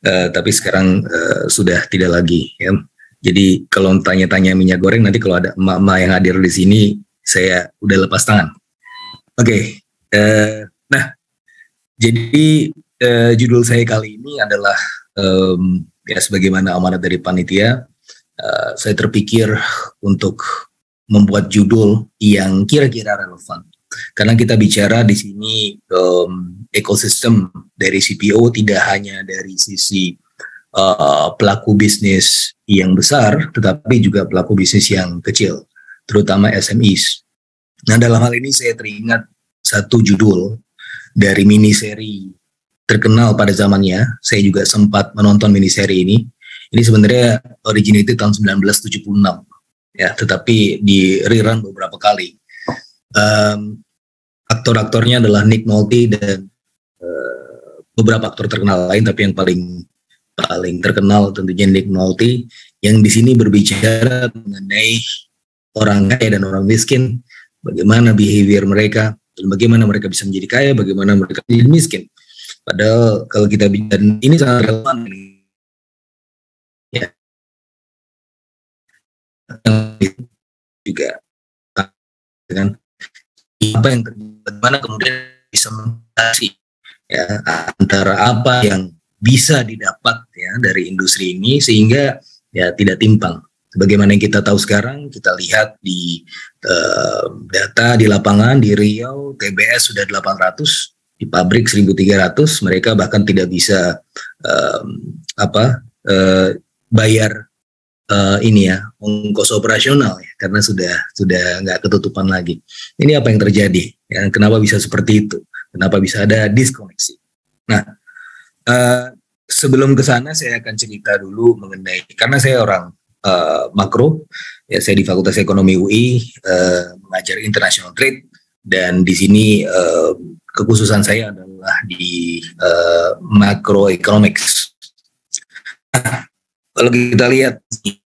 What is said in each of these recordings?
tapi sekarang sudah tidak lagi ya. Jadi kalau tanya-tanya minyak goreng, nanti kalau ada emak-emak yang hadir di sini, saya udah lepas tangan. Oke, nah jadi judul saya kali ini adalah ya sebagaimana amanat dari panitia, saya terpikir untuk membuat judul yang kira-kira relevan. Karena kita bicara di sini ekosistem dari CPO tidak hanya dari sisi pelaku bisnis yang besar, tetapi juga pelaku bisnis yang kecil, terutama SMEs. Nah, dalam hal ini saya teringat satu judul dari miniseri terkenal pada zamannya. Saya juga sempat menonton miniseri ini. Ini sebenarnya originated tahun 1976, ya, tetapi di rerun beberapa kali. Aktor-aktornya adalah Nick Nolte dan beberapa aktor terkenal lain, tapi yang paling terkenal tentunya Nick Nolte, yang di sini berbicara mengenai orang kaya dan orang miskin, bagaimana behavior mereka, dan bagaimana mereka bisa menjadi kaya, bagaimana mereka menjadi miskin. Padahal kalau kita bicara, ini sangat relevan ya, juga dengan apa yang terjadi, bagaimana kemudian bisa mengatasi ya antara apa yang bisa didapat ya dari industri ini sehingga ya tidak timpang. Sebagaimana yang kita tahu sekarang, kita lihat di data di lapangan di Riau, TBS sudah 800, di pabrik 1.300, mereka bahkan tidak bisa bayar ini ya ongkos operasional ya, karena sudah nggak ketutupan lagi. Ini apa yang terjadi? Ya, kenapa bisa seperti itu? Kenapa bisa ada diskoneksi? Nah, sebelum ke sana saya akan cerita dulu mengenai, karena saya orang makro, ya saya di Fakultas Ekonomi UI mengajar international trade, dan di sini kekhususan saya adalah di macroeconomics. Kalau kita lihat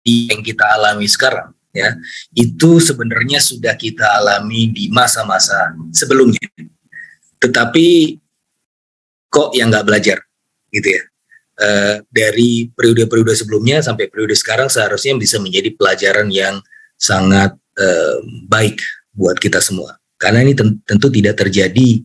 yang kita alami sekarang, ya itu sebenarnya sudah kita alami di masa-masa sebelumnya. Tetapi kok yang nggak belajar, gitu ya? Dari periode-periode sebelumnya sampai periode sekarang seharusnya bisa menjadi pelajaran yang sangat baik buat kita semua. Karena ini tentu tidak terjadi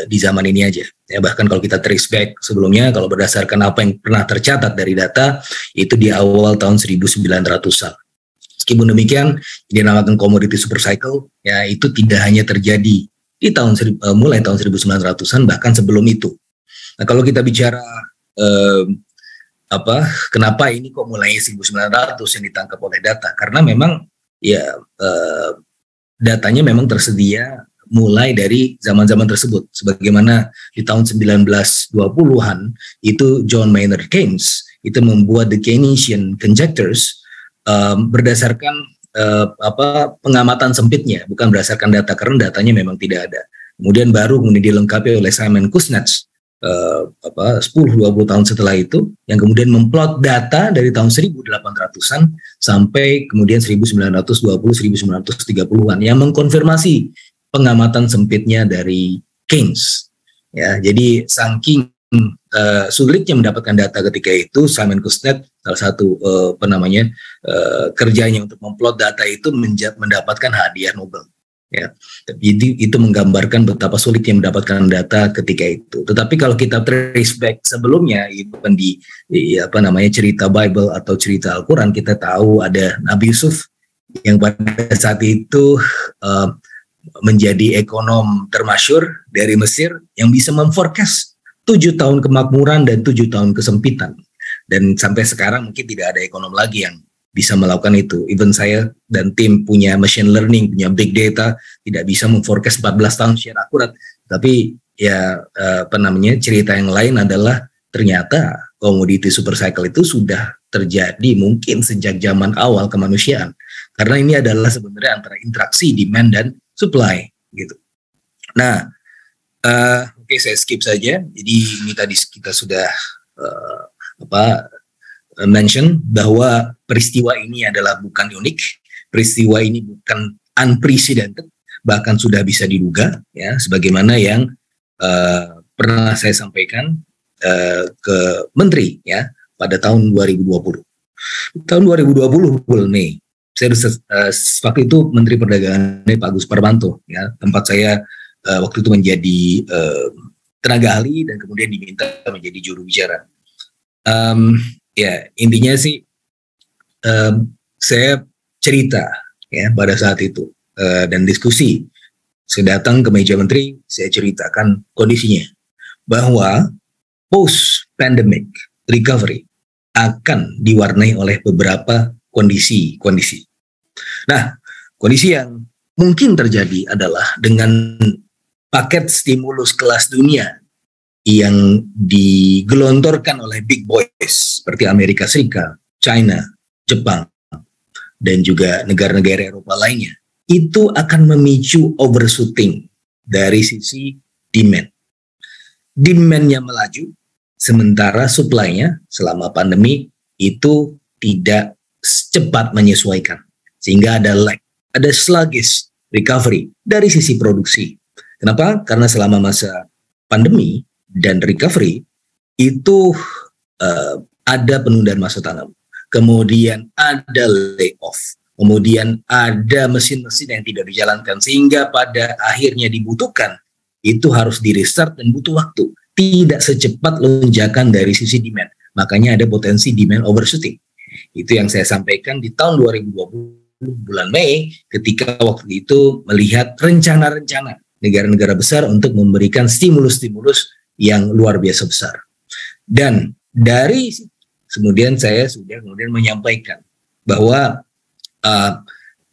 di zaman ini aja. Ya, bahkan kalau kita trace back sebelumnya, kalau berdasarkan apa yang pernah tercatat dari data, itu di awal tahun 1900-an. Meskipun demikian, ini dinamakan commodity super cycle, ya itu tidak hanya terjadi di mulai tahun 1900-an, bahkan sebelum itu. Nah, kalau kita bicara kenapa ini kok mulai 1900 yang ditangkap oleh data? Karena memang ya datanya memang tersedia mulai dari zaman-zaman tersebut. Sebagaimana di tahun 1920-an itu John Maynard Keynes itu membuat the Keynesian Conjectures berdasarkan pengamatan sempitnya, bukan berdasarkan data, karena datanya memang tidak ada. Kemudian dilengkapi oleh Simon Kuznets 10-20 tahun setelah itu, yang kemudian memplot data dari tahun 1800-an sampai kemudian 1920-1930-an yang mengkonfirmasi pengamatan sempitnya dari Keynes. Ya, jadi saking sulitnya mendapatkan data ketika itu, Simon Kuznets salah satu kerjanya untuk memplot data itu mendapatkan hadiah Nobel. Ya, jadi itu menggambarkan betapa sulitnya mendapatkan data ketika itu. Tetapi kalau kita trace back sebelumnya, itu kan di cerita Bible atau cerita Al-Quran, kita tahu ada Nabi Yusuf yang pada saat itu menjadi ekonom termasyur dari Mesir yang bisa memforecast 7 tahun kemakmuran dan 7 tahun kesempitan. Dan sampai sekarang mungkin tidak ada ekonom lagi yang bisa melakukan itu. Even saya dan tim punya machine learning, punya big data, tidak bisa memforecast 14 tahun secara akurat. Tapi ya cerita yang lain adalah ternyata komoditi super cycle itu sudah terjadi mungkin sejak zaman awal kemanusiaan. Karena ini adalah sebenarnya antara interaksi demand dan supply gitu. Nah, oke, saya skip saja. Jadi ini tadi kita sudah mention bahwa peristiwa ini adalah bukan unik, peristiwa ini bukan unprecedented, bahkan sudah bisa diduga, ya, sebagaimana yang pernah saya sampaikan ke menteri ya pada tahun 2020. Tahun 2020 bulan Mei, saya waktu itu Menteri Perdagangan Pak Agus Parmanto ya, tempat saya waktu itu menjadi tenaga ahli dan kemudian diminta menjadi juru bicara. Ya intinya sih saya cerita ya pada saat itu dan diskusi. Saya datang ke meja menteri, saya ceritakan kondisinya bahwa post pandemic recovery akan diwarnai oleh beberapa kondisi. Nah, kondisi yang mungkin terjadi adalah dengan paket stimulus kelas dunia yang digelontorkan oleh big boys seperti Amerika Serikat, China, Jepang, dan juga negara-negara Eropa lainnya. Itu akan memicu overshooting dari sisi demand. Demand-nya melaju, sementara supply-nya selama pandemi itu tidak cepat menyesuaikan. Sehingga ada lag, ada sluggish recovery dari sisi produksi. Kenapa? Karena selama masa pandemi dan recovery itu ada penundaan masa tanam. Kemudian ada layoff. Kemudian ada mesin-mesin yang tidak dijalankan. Sehingga pada akhirnya dibutuhkan itu harus di-restart dan butuh waktu. Tidak secepat lonjakan dari sisi demand. Makanya ada potensi demand overshooting. Itu yang saya sampaikan di tahun 2020 bulan Mei ketika waktu itu melihat rencana-rencana negara-negara besar untuk memberikan stimulus-stimulus yang luar biasa besar. Dan dari kemudian saya sudah menyampaikan bahwa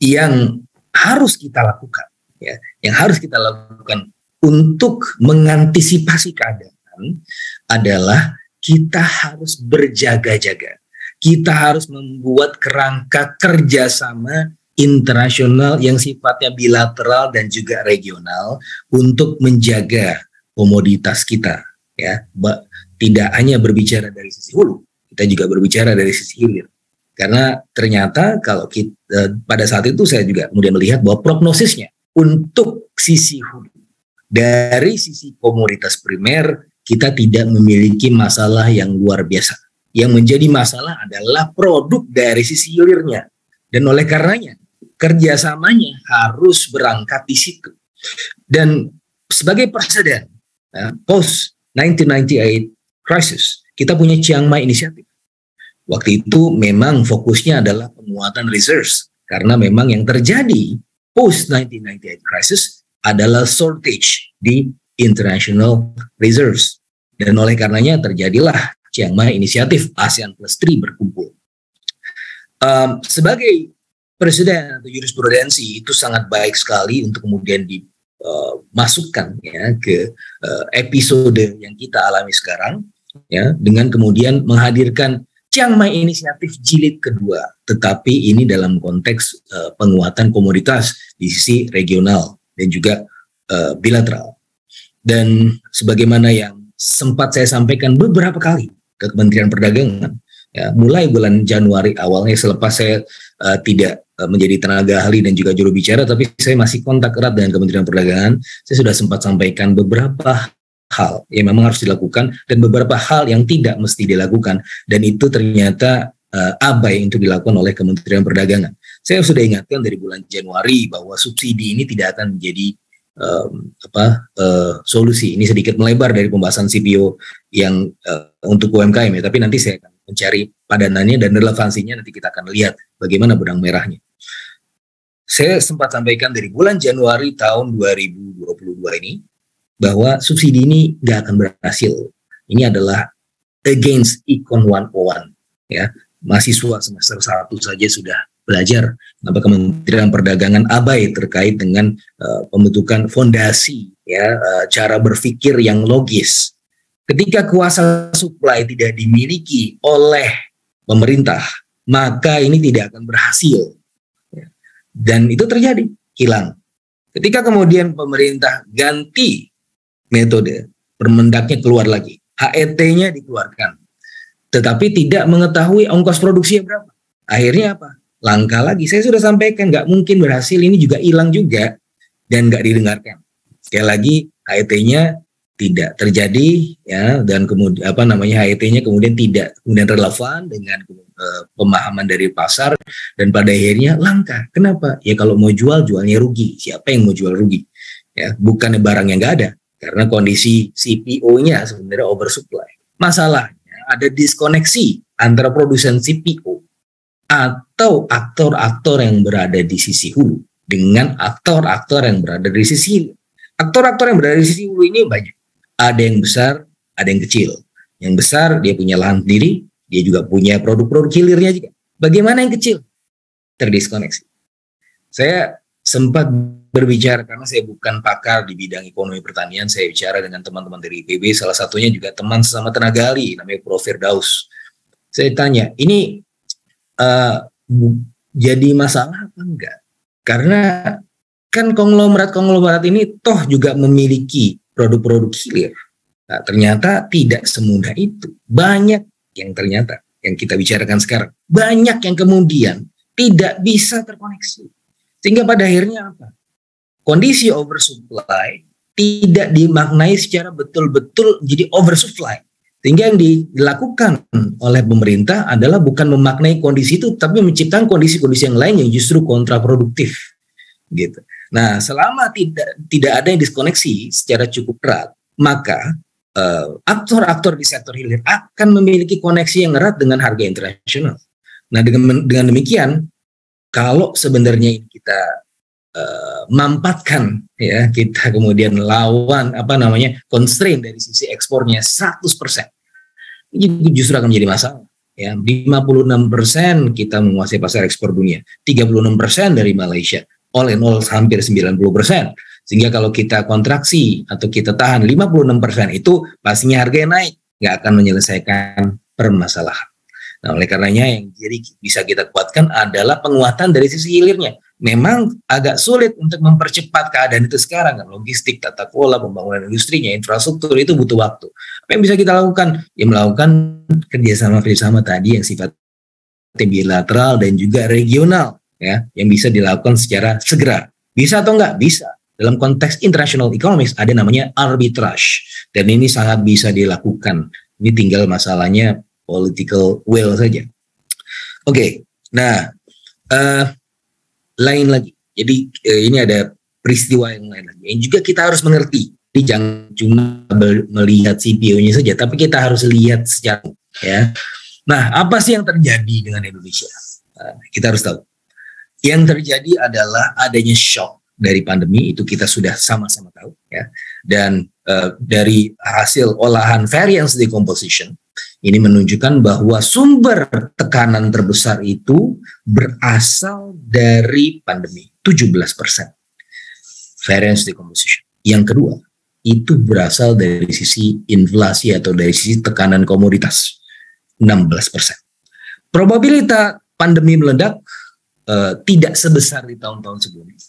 yang harus kita lakukan, ya, yang harus kita lakukan untuk mengantisipasi keadaan adalah kita harus berjaga-jaga. Kita harus membuat kerangka kerjasama internasional yang sifatnya bilateral dan juga regional untuk menjaga komoditas kita. Ya, tidak hanya berbicara dari sisi hulu, kita juga berbicara dari sisi hilir. Karena ternyata kalau kita, pada saat itu saya juga kemudian melihat bahwa prognosisnya untuk sisi hulu dari sisi komoditas primer kita tidak memiliki masalah yang luar biasa. Yang menjadi masalah adalah produk dari sisi hilirnya. Dan oleh karenanya, kerjasamanya harus berangkat di situ. Dan sebagai presiden, post 1998 crisis, kita punya Chiang Mai Initiative. Waktu itu memang fokusnya adalah penguatan reserves. Karena memang yang terjadi post 1998 crisis adalah shortage di international reserves. Dan oleh karenanya terjadilah Chiang Mai Initiative ASEAN Plus 3 berkumpul. Sebagai presiden atau jurisprudensi itu sangat baik sekali untuk kemudian dimasukkan ya ke episode yang kita alami sekarang ya, dengan kemudian menghadirkan Chiang Mai Initiative jilid kedua, tetapi ini dalam konteks penguatan komoditas di sisi regional dan juga bilateral. Dan sebagaimana yang sempat saya sampaikan beberapa kali ke Kementerian Perdagangan, ya, mulai bulan Januari awalnya selepas saya tidak menjadi tenaga ahli dan juga juru bicara, tapi saya masih kontak erat dengan Kementerian Perdagangan. Saya sudah sempat sampaikan beberapa hal yang memang harus dilakukan dan beberapa hal yang tidak mesti dilakukan, dan itu ternyata abai untuk dilakukan oleh Kementerian Perdagangan. Saya sudah ingatkan dari bulan Januari bahwa subsidi ini tidak akan menjadi solusi. Ini sedikit melebar dari pembahasan CPO yang untuk UMKM ya, tapi nanti saya akan mencari padanannya dan relevansinya, nanti kita akan lihat bagaimana benang merahnya. Saya sempat sampaikan dari bulan Januari tahun 2022 ini bahwa subsidi ini nggak akan berhasil. Ini adalah against Econ 101 ya. Mahasiswa semester 1 saja sudah belajar kenapa Kementerian Perdagangan abai terkait dengan pembentukan fondasi ya, cara berpikir yang logis. Ketika kuasa supply tidak dimiliki oleh pemerintah, maka ini tidak akan berhasil. Dan itu terjadi, hilang. Ketika kemudian pemerintah ganti metode, Permendaknya keluar lagi, HET-nya dikeluarkan, tetapi tidak mengetahui ongkos produksinya berapa. Akhirnya apa? Langka lagi. Saya sudah sampaikan, nggak mungkin berhasil, ini juga hilang juga, dan nggak didengarkan. Sekali lagi, HET-nya tidak terjadi, ya, dan kemudian HET-nya kemudian tidak kemudian relevan dengan pemahaman dari pasar, dan pada akhirnya langka. Kenapa? Ya kalau mau jualnya rugi. Siapa yang mau jual rugi? Ya, bukannya barang yang nggak ada, karena kondisi CPO-nya sebenarnya oversupply. Masalahnya ada diskoneksi antara produsen CPO atau aktor-aktor yang berada di sisi hulu dengan aktor-aktor yang berada di sisi hilir. Aktor-aktor yang berada di sisi hulu ini banyak. Ada yang besar, ada yang kecil. Yang besar dia punya lahan sendiri, dia juga punya produk-produk hilirnya juga. Bagaimana yang kecil? Terdiskoneksi. Saya sempat berbicara, karena saya bukan pakar di bidang ekonomi pertanian, saya bicara dengan teman-teman dari IPB, salah satunya juga teman sesama tenaga ahli, namanya Prof. Firdaus. Saya tanya, ini jadi masalah apa enggak? Karena kan konglomerat ini toh juga memiliki produk-produk hilir. Nah, ternyata tidak semudah itu. Banyak yang ternyata, yang kita bicarakan sekarang, banyak yang kemudian tidak bisa terkoneksi. Sehingga pada akhirnya apa? Kondisi oversupply tidak dimaknai secara betul-betul jadi oversupply. Sehingga yang dilakukan oleh pemerintah adalah bukan memaknai kondisi itu, tapi menciptakan kondisi-kondisi yang lain yang justru kontraproduktif. Gitu. Nah, selama tidak ada yang diskoneksi secara cukup erat, maka aktor-aktor di sektor hilir akan memiliki koneksi yang erat dengan harga internasional. Nah, dengan demikian, kalau sebenarnya kita mampatkan, ya, kita kemudian lawan constraint dari sisi ekspornya 100%, ini justru akan menjadi masalah. Ya, 56% kita menguasai pasar ekspor dunia, 36% dari Malaysia. All in all hampir 90%. Sehingga kalau kita kontraksi atau kita tahan 56% itu pastinya harganya naik, nggak akan menyelesaikan permasalahan. Nah, oleh karenanya yang jadi bisa kita kuatkan adalah penguatan dari sisi hilirnya. Memang agak sulit untuk mempercepat keadaan itu sekarang, kan? Logistik, tata kelola, pembangunan industrinya, infrastruktur itu butuh waktu. Apa yang bisa kita lakukan? Ya melakukan kerjasama tadi yang sifatnya bilateral dan juga regional. Ya, yang bisa dilakukan secara segera. Bisa atau enggak? Bisa. Dalam konteks international economics ada namanya arbitrage, dan ini sangat bisa dilakukan. Ini tinggal masalahnya political will saja. Oke. Nah, lain lagi. Jadi ini ada peristiwa yang lain lagi. Yang juga kita harus mengerti. Jadi jangan cuma melihat CPO-nya saja, tapi kita harus lihat secara, ya. Nah, apa sih yang terjadi dengan Indonesia? Kita harus tahu. Yang terjadi adalah adanya shock dari pandemi, itu kita sudah sama-sama tahu, ya. Dan dari hasil olahan variance decomposition ini menunjukkan bahwa sumber tekanan terbesar itu berasal dari pandemi, 17%. Variance decomposition. Yang kedua, itu berasal dari sisi inflasi atau dari sisi tekanan komoditas, 16%. Probabilitas pandemi meledak tidak sebesar di tahun-tahun sebelumnya.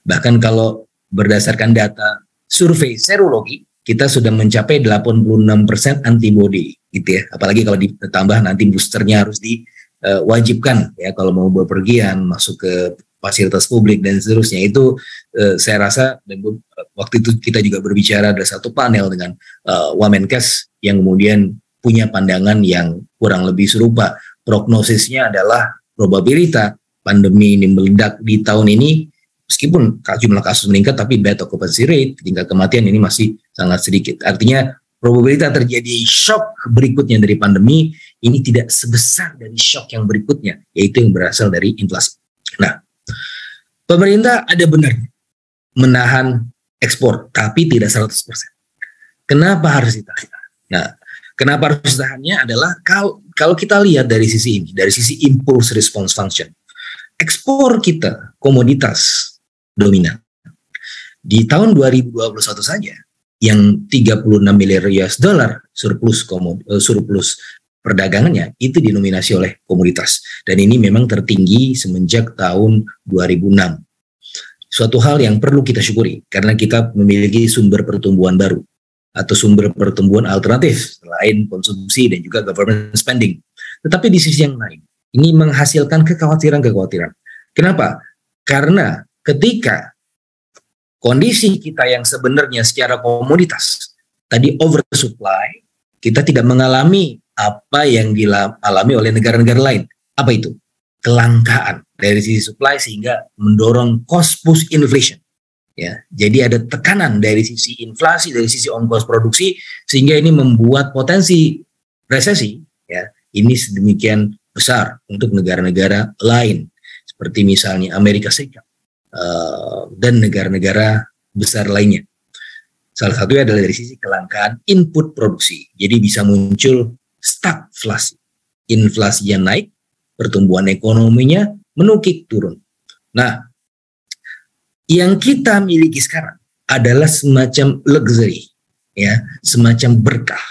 Bahkan kalau berdasarkan data survei serologi, kita sudah mencapai 86% antibody, gitu ya. Apalagi kalau ditambah nanti boosternya harus diwajibkan, ya, kalau mau bepergian, masuk ke fasilitas publik dan seterusnya. Itu saya rasa, dan waktu itu kita juga berbicara, ada satu panel dengan Wamenkes yang kemudian punya pandangan yang kurang lebih serupa. Prognosisnya adalah probabilitas pandemi ini meledak di tahun ini, meskipun jumlah kasus meningkat, tapi bed occupancy rate, tingkat kematian ini masih sangat sedikit. Artinya probabilitas terjadi shock berikutnya dari pandemi ini tidak sebesar dari shock yang berikutnya, yaitu yang berasal dari inflasi. Nah, pemerintah ada benar menahan ekspor, tapi tidak 100%. Kenapa harus ditahan? Nah, kenapa harus ditahannya adalah kalau kita lihat dari sisi ini, dari sisi impulse response function, ekspor kita komoditas dominan. Di tahun 2021 saja yang 36 miliar US dollar surplus perdagangannya itu dinominasi oleh komoditas, dan ini memang tertinggi semenjak tahun 2006. Suatu hal yang perlu kita syukuri karena kita memiliki sumber pertumbuhan baru atau sumber pertumbuhan alternatif selain konsumsi dan juga government spending. Tetapi di sisi yang lain, ini menghasilkan kekhawatiran. Kenapa? Karena ketika kondisi kita yang sebenarnya secara komoditas tadi oversupply, kita tidak mengalami apa yang dialami oleh negara-negara lain. Apa itu? Kelangkaan dari sisi supply sehingga mendorong cost push inflation. Ya, jadi ada tekanan dari sisi inflasi, dari sisi ongkos produksi, sehingga ini membuat potensi resesi, ya, ini sedemikian besar untuk negara-negara lain, seperti misalnya Amerika Serikat dan negara-negara besar lainnya. Salah satunya adalah dari sisi kelangkaan input produksi. Jadi bisa muncul stagflasi. Inflasinya naik, pertumbuhan ekonominya menukik turun. Nah, yang kita miliki sekarang adalah semacam luxury, ya, semacam berkah.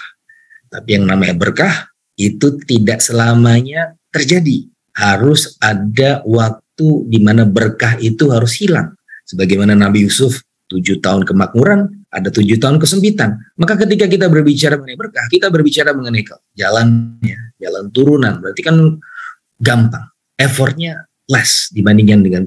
Tapi yang namanya berkah itu tidak selamanya terjadi. Harus ada waktu di mana berkah itu harus hilang. Sebagaimana Nabi Yusuf 7 tahun kemakmuran, ada 7 tahun kesempitan. Maka ketika kita berbicara mengenai berkah, kita berbicara mengenai jalannya, jalan turunan. Berarti kan gampang, effortnya less dibandingkan dengan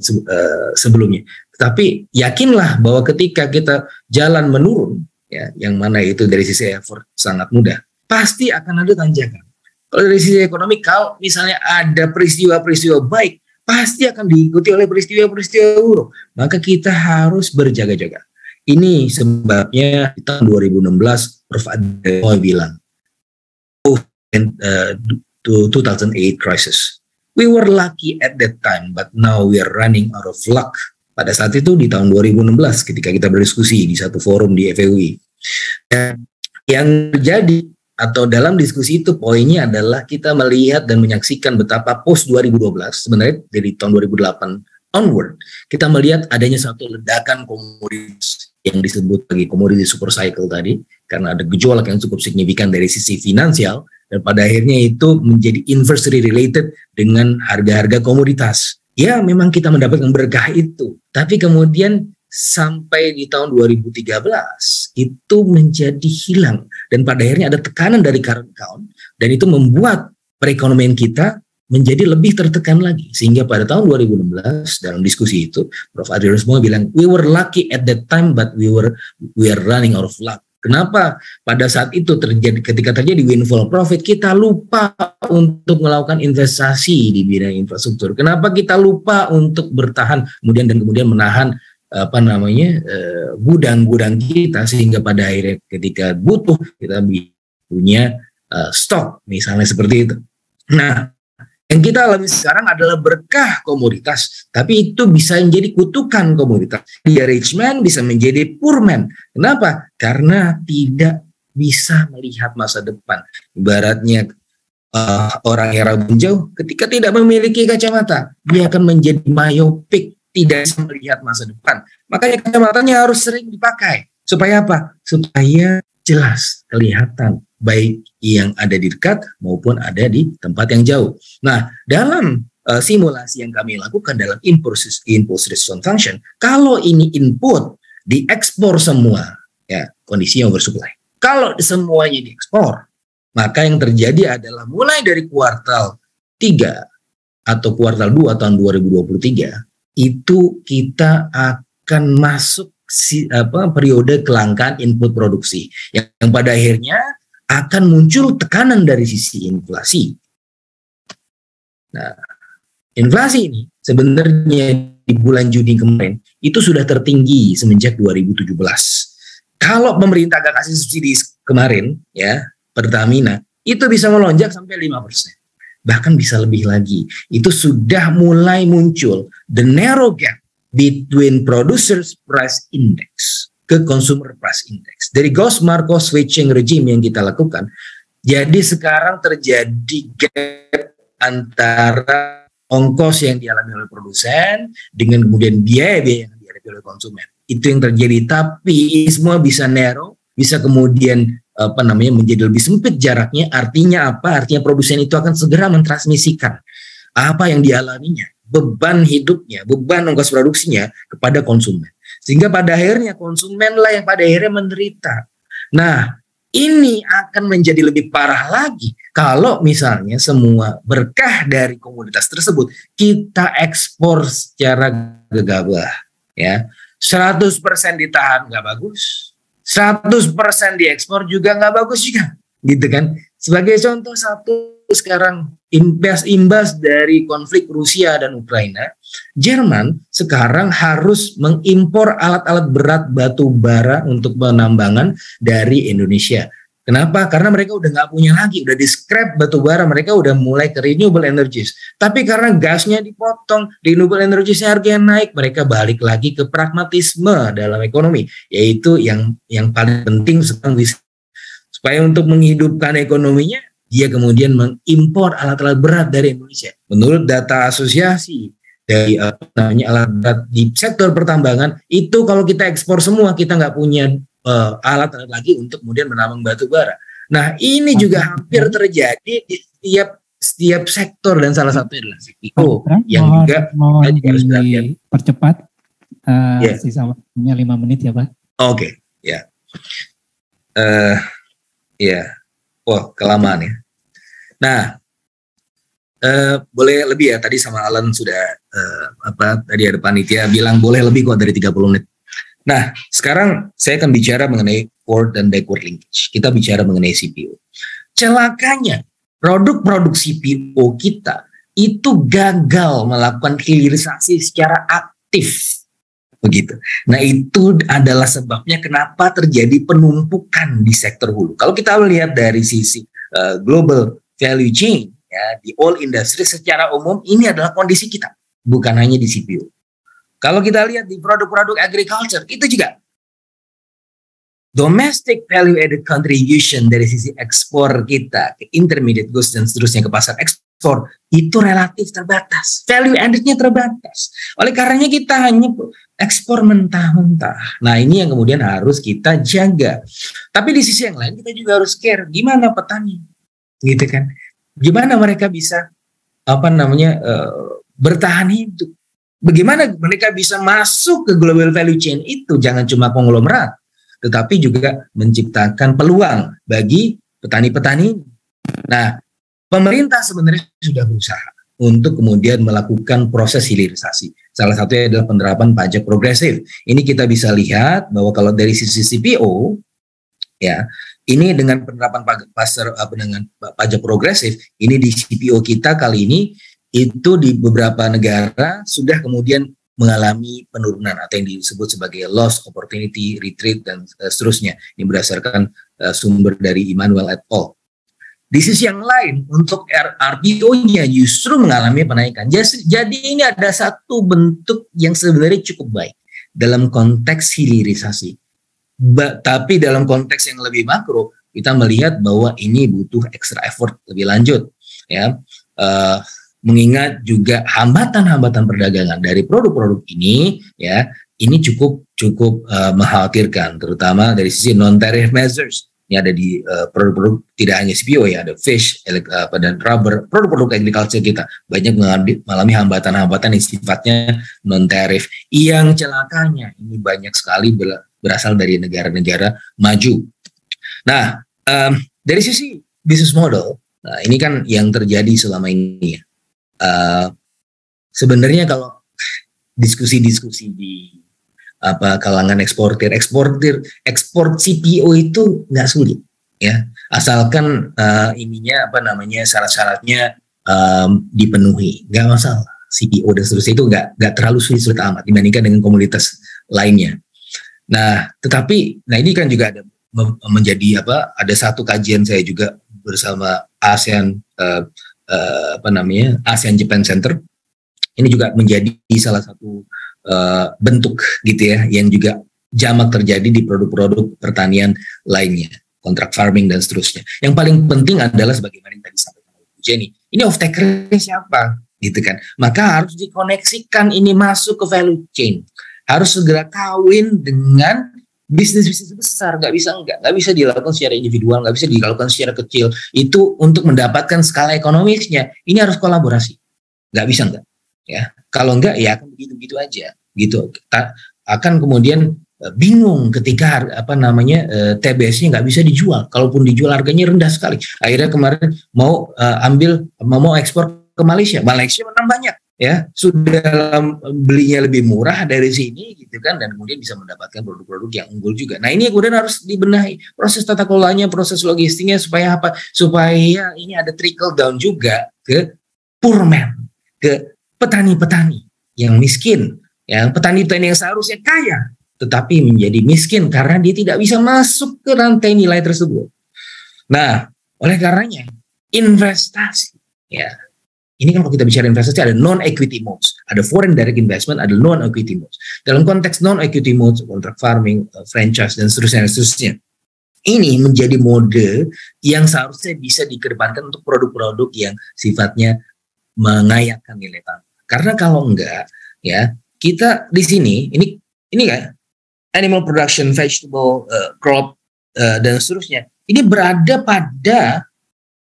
sebelumnya. Tapi yakinlah bahwa ketika kita jalan menurun, ya, yang mana itu dari sisi effort sangat mudah, pasti akan ada tanjakan. Kalau dari sisi ekonomi, kalau misalnya ada peristiwa-peristiwa baik, pasti akan diikuti oleh peristiwa-peristiwa buruk. Maka kita harus berjaga-jaga. Ini sebabnya di tahun 2016 Prof. Ademoy bilang, 2008 crisis. We were lucky at that time, but now we are running out of luck. Pada saat itu di tahun 2016 ketika kita berdiskusi di satu forum di FEUI. Dan yang terjadi atau dalam diskusi itu poinnya adalah kita melihat dan menyaksikan betapa post 2012 sebenarnya dari tahun 2008 onward kita melihat adanya satu ledakan komoditas yang disebut sebagai komoditi super cycle tadi karena ada gejolak yang cukup signifikan dari sisi finansial dan pada akhirnya itu menjadi inversely related dengan harga-harga komoditas. Ya memang kita mendapatkan berkah itu, tapi kemudian sampai di tahun 2013 itu menjadi hilang dan pada akhirnya ada tekanan dari current account dan itu membuat perekonomian kita menjadi lebih tertekan lagi sehingga pada tahun 2016 dalam diskusi itu Prof. Ademoy bilang we were lucky at that time but we are running out of luck. Kenapa pada saat itu ketika terjadi windfall profit kita lupa untuk melakukan investasi di bidang infrastruktur. Kenapa kita lupa untuk bertahan kemudian menahan gudang-gudang kita sehingga pada akhirnya ketika butuh kita punya stok misalnya seperti itu. Nah, yang kita alami sekarang adalah berkah komoditas, tapi itu bisa menjadi kutukan komoditas. Dia rich man bisa menjadi poor man. Kenapa? Karena tidak bisa melihat masa depan. Ibaratnya orang yang rabun jauh, ketika tidak memiliki kacamata, dia akan menjadi myopik, tidak bisa melihat masa depan. Makanya kacamatanya harus sering dipakai. Supaya apa? Supaya jelas, kelihatan, baik yang ada di dekat maupun ada di tempat yang jauh. Nah, dalam simulasi yang kami lakukan dalam impulse response function, kalau ini input diekspor semua, ya kondisinya oversupply. Kalau semuanya diekspor, maka yang terjadi adalah mulai dari kuartal 3 atau kuartal 2 tahun 2023 itu kita akan masuk periode kelangkaan input produksi yang pada akhirnya akan muncul tekanan dari sisi inflasi. Nah, inflasi ini sebenarnya di bulan Juni kemarin itu sudah tertinggi semenjak 2017. Kalau pemerintah gak kasih subsidi kemarin, ya Pertamina, itu bisa melonjak sampai 5%. Bahkan bisa lebih lagi. Itu sudah mulai muncul the narrow gap between producers price index ke consumer price index. Dari Gauss-Markov switching regime yang kita lakukan, jadi sekarang terjadi gap antara ongkos yang dialami oleh produsen dengan kemudian biaya yang dialami oleh konsumen. Itu yang terjadi, tapi semua bisa narrow, bisa kemudian menjadi lebih sempit jaraknya. Artinya apa? Artinya produsen itu akan segera mentransmisikan apa yang dialaminya, beban hidupnya, beban ongkos produksinya kepada konsumen. Sehingga pada akhirnya konsumenlah yang pada akhirnya menderita. Nah, ini akan menjadi lebih parah lagi kalau misalnya semua berkah dari komoditas tersebut kita ekspor secara gegabah, ya. 100% ditahan nggak bagus, 100% diekspor juga nggak bagus juga, gitu kan. Sebagai contoh satu sekarang imbas dari konflik Rusia dan Ukraina, Jerman sekarang harus mengimpor alat-alat berat batu bara untuk penambangan dari Indonesia. Kenapa? Karena mereka udah nggak punya lagi, udah di scrap batu bara, mereka udah mulai ke renewable energies. Tapi karena gasnya dipotong, renewable energies harganya naik, mereka balik lagi ke pragmatisme dalam ekonomi, yaitu yang paling penting sekarang supaya untuk menghidupkan ekonominya, dia kemudian mengimpor alat-alat berat dari Indonesia. Menurut data asosiasi dari alat berat di sektor pertambangan, itu kalau kita ekspor semua, kita nggak punya alat-alat lagi untuk kemudian menambang batu bara. Nah, ini juga hampir terjadi di setiap sektor, dan salah satunya adalah CPO yang juga harus dipercepat. Sisa waktunya 5 menit ya, Pak. Oke, ya. Wah, kelamaan ya. Nah, boleh lebih ya, tadi sama Alan sudah tadi ada panitia bilang boleh lebih kok dari 30 menit. Nah, sekarang saya akan bicara mengenai forward dan backward linkage. Kita bicara mengenai CPO. Celakanya, produk-produk CPO kita itu gagal melakukan hilirisasi secara aktif. Begitu. Nah, itu adalah sebabnya kenapa terjadi penumpukan di sektor hulu. Kalau kita melihat dari sisi global value chain, ya, di all industry secara umum, ini adalah kondisi kita, bukan hanya di CPO. Kalau kita lihat di produk-produk agriculture, itu juga domestic value added contribution dari sisi ekspor kita ke intermediate goods dan seterusnya ke pasar ekspor itu relatif terbatas, value added-nya terbatas. Oleh karenanya kita hanya ekspor mentah-mentah. Nah, ini yang kemudian harus kita jaga. Tapi di sisi yang lain kita juga harus care gimana petani, gitu kan? Gimana mereka bisa bertahan hidup? Bagaimana mereka bisa masuk ke global value chain itu? Jangan cuma konglomerat, tetapi juga menciptakan peluang bagi petani-petani. Nah, pemerintah sebenarnya sudah berusaha untuk kemudian melakukan proses hilirisasi. Salah satunya adalah penerapan pajak progresif. Ini kita bisa lihat bahwa kalau dari sisi CPO, ya, ini dengan penerapan dengan pajak progresif, ini di CPO kita kali ini itu di beberapa negara sudah kemudian mengalami penurunan atau yang disebut sebagai loss opportunity retreat dan seterusnya. Ini berdasarkan sumber dari Immanuel et al. Di sisi yang lain, untuk RPO-nya justru mengalami penaikan. Jadi ini ada satu bentuk yang sebenarnya cukup baik dalam konteks hilirisasi. Tapi dalam konteks yang lebih makro, kita melihat bahwa ini butuh extra effort lebih lanjut, ya. Mengingat juga hambatan-hambatan perdagangan dari produk-produk ini, ya, ini cukup mengkhawatirkan, terutama dari sisi non-tariff measures. Ini ada di produk-produk tidak hanya CPO, ya, ada fish, dan rubber, produk-produk agriculture kita banyak mengalami hambatan-hambatan yang sifatnya non-tariff. Yang celakanya ini banyak sekali berasal dari negara-negara maju. Nah, dari sisi business model, nah ini kan yang terjadi selama ini, ya. Sebenarnya kalau diskusi-diskusi di kalangan ekspor CPO itu nggak sulit, ya, asalkan syarat-syaratnya dipenuhi, nggak masalah. CPO dan seterusnya itu nggak terlalu sulit amat dibandingkan dengan komoditas lainnya. Nah, tetapi ini kan juga ada menjadi ada satu kajian saya juga bersama ASEAN ASEAN Japan Center. Ini juga menjadi salah satu bentuk gitu ya, yang juga jamak terjadi di produk-produk pertanian lainnya, kontrak farming dan seterusnya. Yang paling penting adalah sebagaimana yang tadi disampaikan oleh Bu Jenny, ini off taker siapa gitu kan, maka harus dikoneksikan ini masuk ke value chain, harus segera kawin dengan bisnis besar. Nggak bisa dilakukan secara individual, nggak bisa dilakukan secara kecil. Itu untuk mendapatkan skala ekonomisnya, ini harus kolaborasi. Nggak bisa ya. Kalau enggak, ya akan begitu aja, gitu. Akan kemudian bingung ketika TBS-nya nggak bisa dijual. Kalaupun dijual harganya rendah sekali. Akhirnya kemarin mau ekspor ke Malaysia menang banyak, ya sudah belinya lebih murah dari sini gitu kan, dan kemudian bisa mendapatkan produk-produk yang unggul juga. Nah ini kemudian harus dibenahi proses tata kelolanya, proses logistiknya supaya apa? Supaya ini ada trickle down juga ke poor man, ke petani-petani yang miskin, yang petani-petani yang seharusnya kaya tetapi menjadi miskin karena dia tidak bisa masuk ke rantai nilai tersebut. Nah, oleh karenanya investasi, ya. Ini kan kalau kita bicara investasi ada non-equity modes, ada foreign direct investment, ada non-equity modes. Dalam konteks non-equity modes, contract farming, franchise, dan seterusnya. Ini menjadi mode yang seharusnya bisa dikedepankan untuk produk-produk yang sifatnya mengayakkan nilai tambah. Karena kalau enggak, ya kita di sini, ini kan animal production, vegetable, crop, dan seterusnya, ini berada pada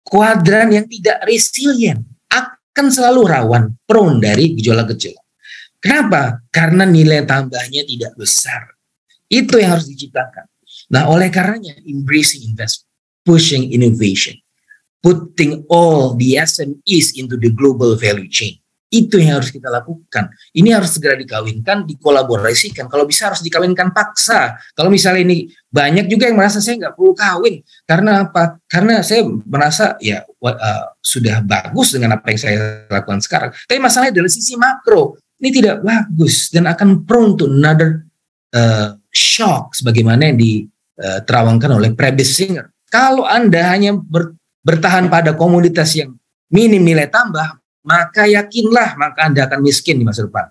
kuadran yang tidak resilient, akan selalu rawan, prone dari gejolak-gejolak. Kenapa? Karena nilai tambahnya tidak besar. Itu yang harus diciptakan. Nah, oleh karenanya, embracing investment, pushing innovation, putting all the SMEs into the global value chain. Itu yang harus kita lakukan. Ini harus segera dikawinkan, dikolaborasikan. Kalau bisa harus dikawinkan paksa. Kalau misalnya ini banyak juga yang merasa saya nggak perlu kawin. Karena apa? Karena saya merasa ya sudah bagus dengan apa yang saya lakukan sekarang. Tapi masalahnya dari sisi makro ini tidak bagus dan akan prone to another shock sebagaimana yang diterawangkan oleh Prebisch Singer. Kalau Anda hanya bertahan pada komoditas yang minim nilai tambah, maka yakinlah, maka Anda akan miskin di masa depan.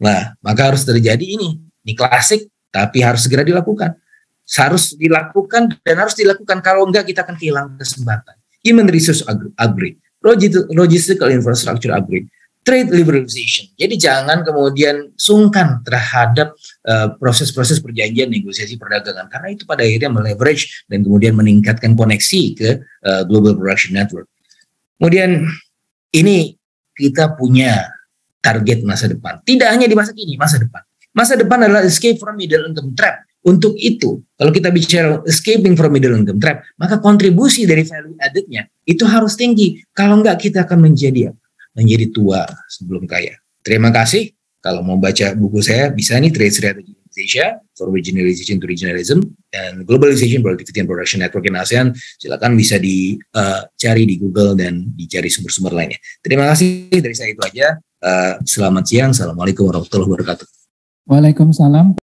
Nah, maka harus terjadi ini klasik, tapi harus segera dilakukan. Harus dilakukan dan harus dilakukan, kalau enggak kita akan kehilangan kesempatan. Human resource upgrade, logistical infrastructure upgrade, trade liberalization. Jadi jangan kemudian sungkan terhadap proses-proses perjanjian negosiasi perdagangan, karena itu pada akhirnya meleverage dan kemudian meningkatkan koneksi ke global production network. Kemudian ini kita punya target masa depan. Tidak hanya di masa kini, masa depan. Masa depan adalah escape from middle income trap. Untuk itu, kalau kita bicara escaping from middle income trap, maka kontribusi dari value added-nya itu harus tinggi. Kalau enggak, kita akan menjadi tua sebelum kaya. Terima kasih. Kalau mau baca buku saya, bisa nih Trade Strategy Indonesia, For Regionalization to Regionalism, dan Globalization, Productivity and Production Network in ASEAN. Silakan bisa dicari di Google dan dicari sumber-sumber lainnya. Terima kasih, dari saya itu aja. Selamat siang. Assalamualaikum warahmatullahi wabarakatuh. Waalaikumsalam.